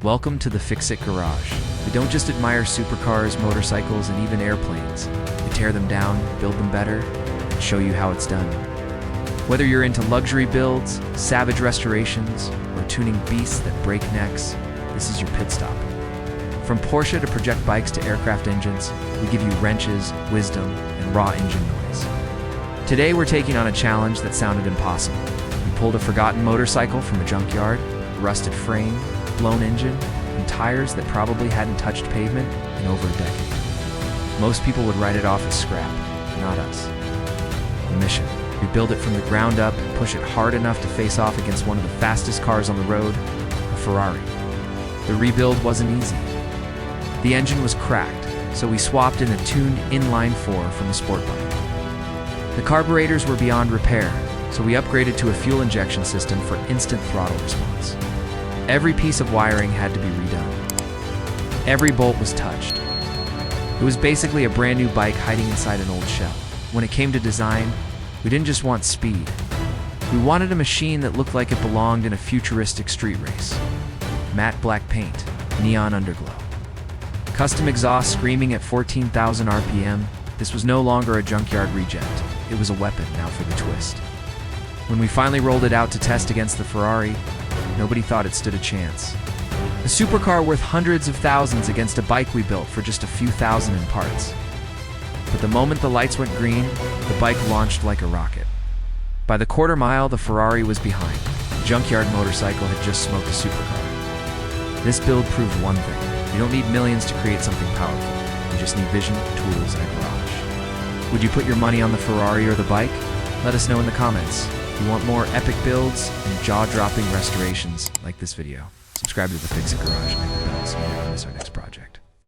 Welcome to the Fix-It Garage. We don't just admire supercars, motorcycles, and even airplanes. We tear them down, build them better, and show you how it's done. Whether you're into luxury builds, savage restorations, or tuning beasts that break necks, this is your pit stop. From Porsche to project bikes to aircraft engines, we give you wrenches, wisdom, and raw engine noise. Today we're taking on a challenge that sounded impossible. We pulled a forgotten motorcycle from a junkyard, a rusted frame, blown engine, and tires that probably hadn't touched pavement in over a decade. Most people would write it off as scrap, not us. The mission: rebuild it from the ground up and push it hard enough to face off against one of the fastest cars on the road, a Ferrari. The rebuild wasn't easy. The engine was cracked, so we swapped in a tuned inline 4 from a sport bike. The carburetors were beyond repair, so we upgraded to a fuel injection system for instant throttle response. Every piece of wiring had to be redone. Every bolt was touched. It was basically a brand new bike hiding inside an old shell. When it came to design, we didn't just want speed. We wanted a machine that looked like it belonged in a futuristic street race. Matte black paint, neon underglow. Custom exhaust screaming at 14,000 RPM, this was no longer a junkyard reject. It was a weapon now for the twist. When we finally rolled it out to test against the Ferrari, nobody thought it stood a chance. A supercar worth hundreds of thousands against a bike we built for just a few thousand in parts. But the moment the lights went green, the bike launched like a rocket. By the quarter mile, the Ferrari was behind. The junkyard motorcycle had just smoked a supercar. This build proved one thing: you don't need millions to create something powerful. You just need vision, tools, and a garage. Would you put your money on the Ferrari or the bike? Let us know in the comments. If you want more epic builds and jaw-dropping restorations like this video, subscribe to the Fix-It Garage.